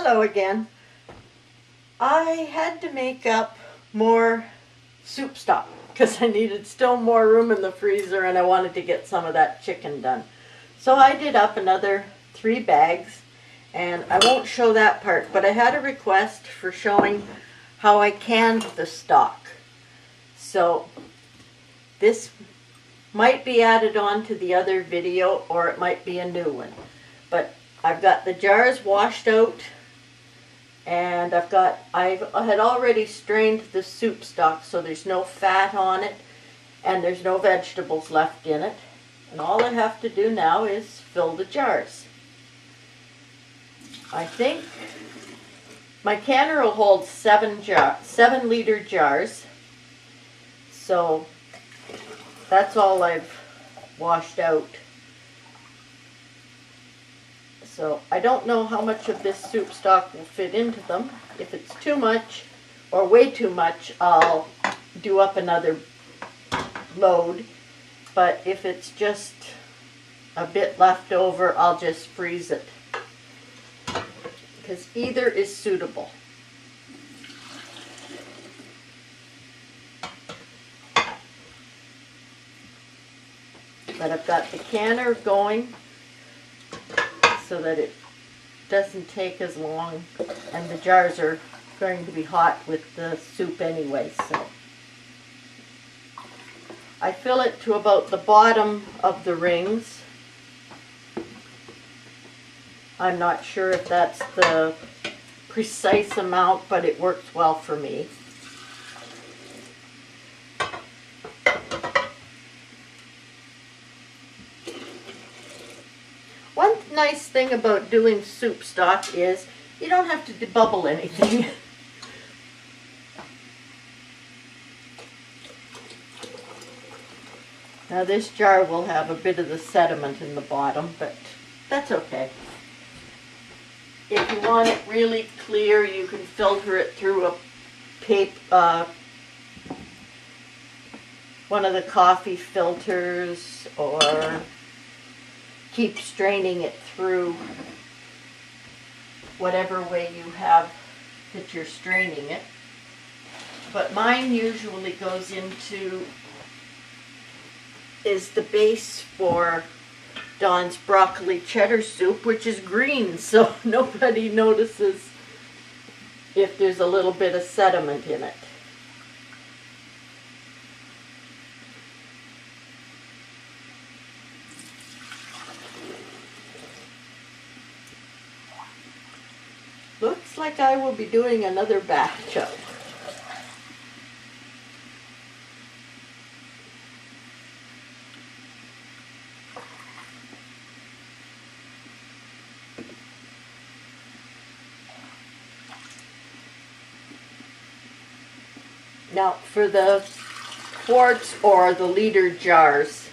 Hello again. I had to make up more soup stock because I needed still more room in the freezer and I wanted to get some of that chicken done. So I did up another 3 bags, and I won't show that part, but I had a request for showing how I canned the stock. So this might be added on to the other video, or it might be a new one. But I've got the jars washed out, and I had already strained the soup stock so there's no fat on it and there's no vegetables left in it. And all I have to do now is fill the jars. I think my canner will hold 7-liter jars. So that's all I've washed out. So I don't know how much of this soup stock will fit into them. If it's too much or way too much, I'll do up another load. But if it's just a bit left over, I'll just freeze it. Because either is suitable. But I've got the canner going so that it doesn't take as long, and the jars are going to be hot with the soup anyway. So I fill it to about the bottom of the rings. I'm not sure if that's the precise amount, but it works well for me. One nice thing about doing soup stock is you don't have to debubble anything. Now this jar will have a bit of the sediment in the bottom, but that's okay. If you want it really clear, you can filter it through a one of the coffee filters, or keep straining it through whatever way you have that you're straining it. But mine usually goes into, is the base for Dawn's broccoli cheddar soup, which is green, so nobody notices if there's a little bit of sediment in it. Looks like I will be doing another batch up. Now for the quarts or the liter jars,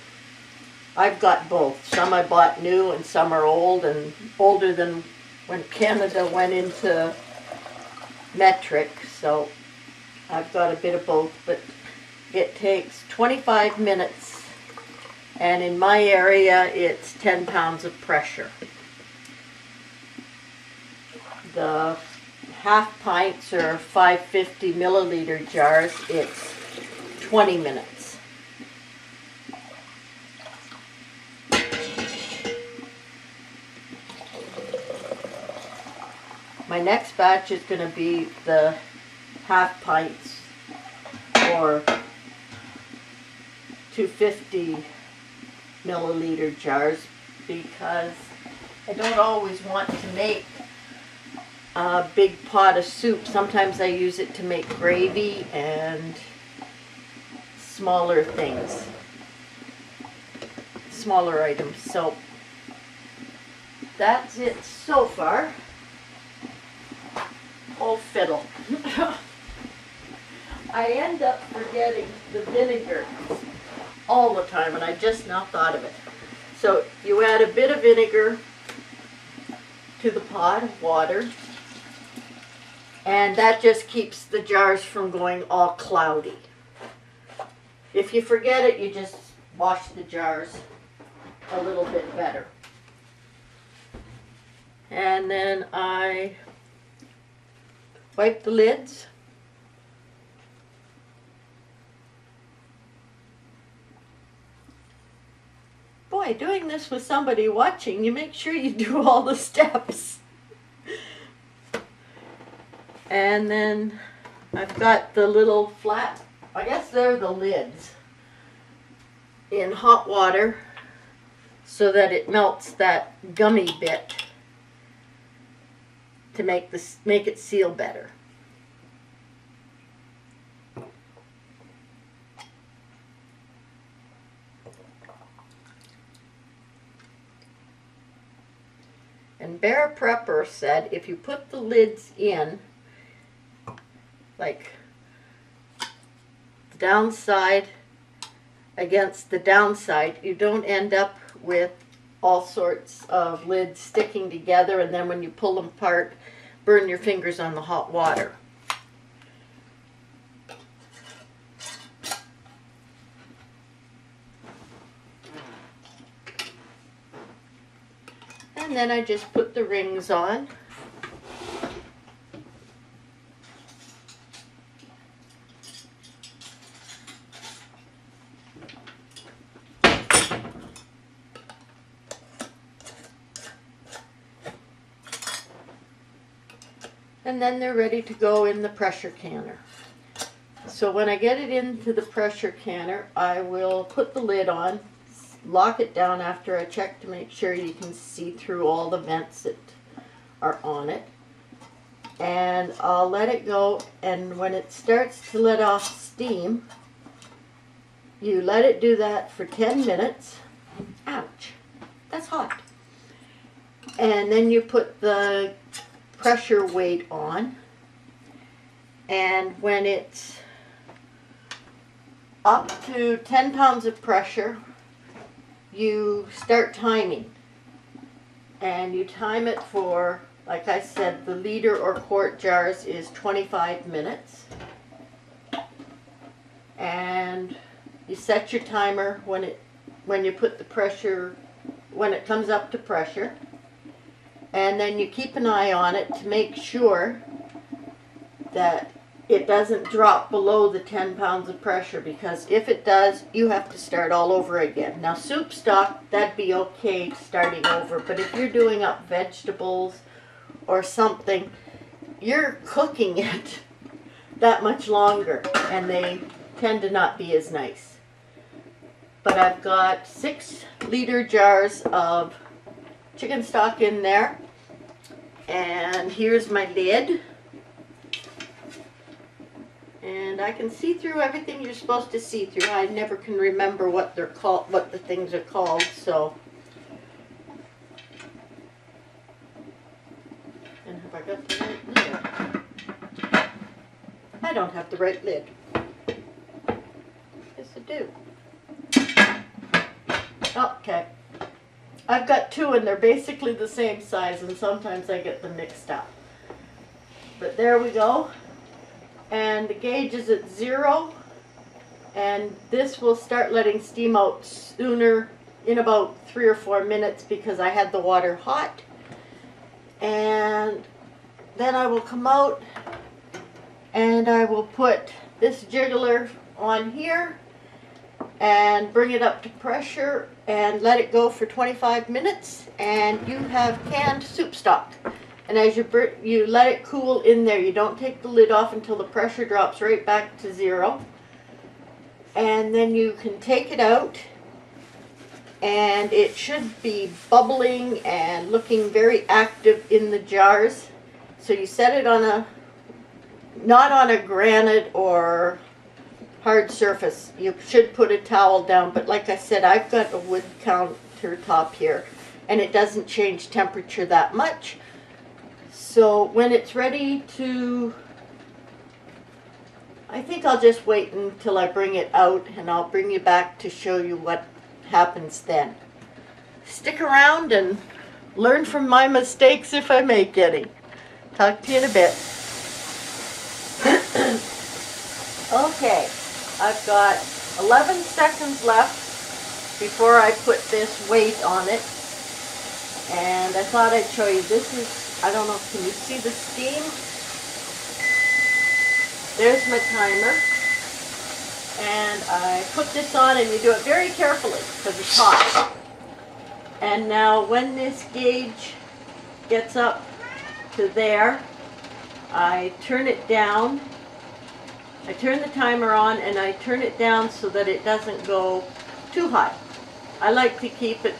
I've got both. Some I bought new and some are old, and older than when Canada went into metric, so I've got a bit of both. But it takes 25 minutes, and in my area it's 10 pounds of pressure. The half pints or 550 milliliter jars, it's 20 minutes. My next batch is going to be the half pints or 250 milliliter jars, because I don't always want to make a big pot of soup. Sometimes I use it to make gravy and smaller things, smaller items. So that's it so far. Oh fiddle. I end up forgetting the vinegar all the time, and I just now thought of it. So you add a bit of vinegar to the pot of water, and that just keeps the jars from going all cloudy. If you forget it, you just wash the jars a little bit better. And then I wipe the lids. Boy, doing this with somebody watching, you make sure you do all the steps. And then I've got the little flat, I guess they're the lids, in hot water so that it melts that gummy bit to make it seal better. And Bear Prepper said if you put the lids in, like the downside against the downside, you don't end up with all sorts of lids sticking together, and then when you pull them apart, burn your fingers on the hot water. And then I just put the rings on. And then they're ready to go in the pressure canner. So when I get it into the pressure canner, I will put the lid on, lock it down after I check to make sure you can see through all the vents that are on it. And I'll let it go, and when it starts to let off steam, you let it do that for 10 minutes. Ouch, that's hot. And then you put the pressure weight on, and when it's up to 10 pounds of pressure, you start timing, and you time it for, like I said, the liter or quart jars is 25 minutes, and you set your timer when you put the pressure, when it comes up to pressure. And then you keep an eye on it to make sure that it doesn't drop below the 10 pounds of pressure, because if it does, you have to start all over again. Now soup stock, that'd be okay starting over, but if you're doing up vegetables or something, you're cooking it that much longer, and they tend to not be as nice. But I've got 6-liter jars of chicken stock in there, and here's my lid, and I can see through everything you're supposed to see through. I never can remember what they're called, what the things are called, so. And have I got the right lid? I don't have the right lid. Yes, I do. Okay. I've got 2 and they're basically the same size, and sometimes I get them mixed up. But there we go. And the gauge is at 0, and this will start letting steam out sooner, in about 3 or 4 minutes, because I had the water hot. And then I will come out and I will put this jiggler on here and bring it up to pressure and let it go for 25 minutes, and you have canned soup stock. And as you let it cool in there, you don't take the lid off until the pressure drops right back to 0. And then you can take it out, and it should be bubbling and looking very active in the jars. So you set it on a, not on a granite or hard surface. You should put a towel down, but like I said, I've got a wood countertop here, and it doesn't change temperature that much. So when it's ready to, I think I'll just wait until I bring it out, and I'll bring you back to show you what happens then. Stick around and learn from my mistakes if I make any. Talk to you in a bit. Okay. I've got 11 seconds left before I put this weight on it, and I thought I'd show you. This is, I don't know, can you see the steam? There's my timer. And I put this on, and you do it very carefully because it's hot. And now when this gauge gets up to there, I turn it down. I turn the timer on and I turn it down so that it doesn't go too high. I like to keep it,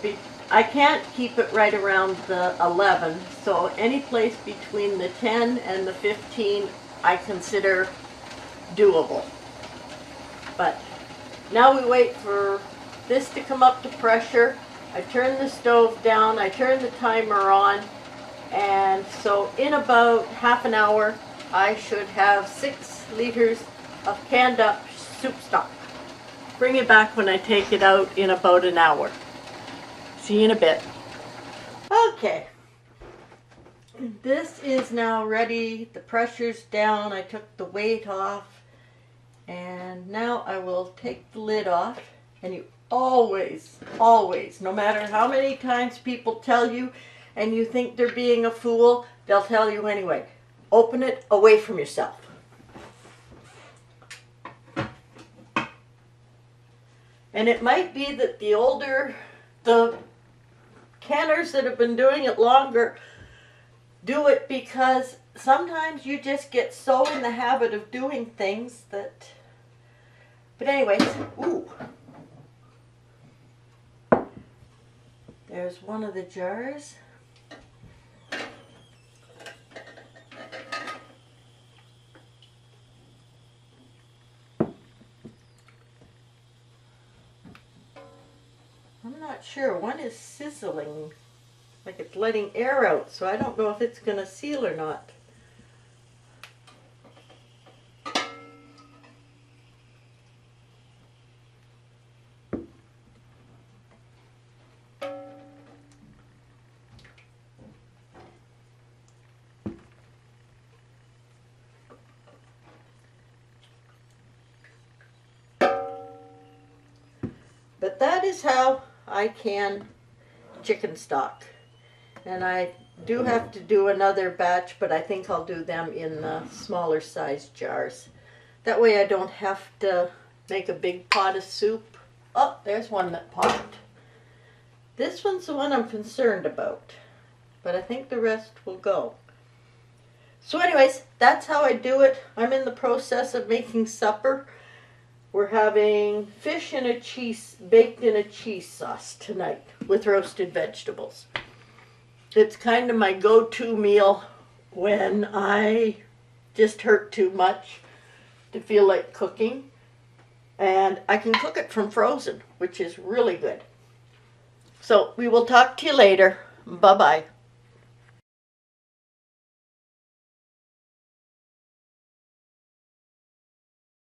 I can't keep it right around the 11, so any place between the 10 and the 15 I consider doable. But now we wait for this to come up to pressure. I turn the stove down, I turn the timer on, and so in about half an hour I should have 6 liters of canned up soup stock. Bring it back when I take it out in about an hour. See you in a bit. Okay, this is now ready. The pressure's down. I took the weight off. And now I will take the lid off, and you always, no matter how many times people tell you and you think they're being a fool, they'll tell you anyway. Open it away from yourself. And it might be that the canners that have been doing it longer do it because sometimes you just get so in the habit of doing things that... But anyways, ooh. There's one of the jars. I'm not sure. One is sizzling, like it's letting air out, so I don't know if it's going to seal or not. But that is how I can chicken stock. And I do have to do another batch, but I think I'll do them in the smaller size jars. That way I don't have to make a big pot of soup. Oh, there's one that popped. This one's the one I'm concerned about, but I think the rest will go. So anyways, that's how I do it. I'm in the process of making supper. We're having fish and a cheese, baked in a cheese sauce tonight with roasted vegetables. It's kind of my go-to meal when I just hurt too much to feel like cooking. And I can cook it from frozen, which is really good. So we will talk to you later. Bye-bye.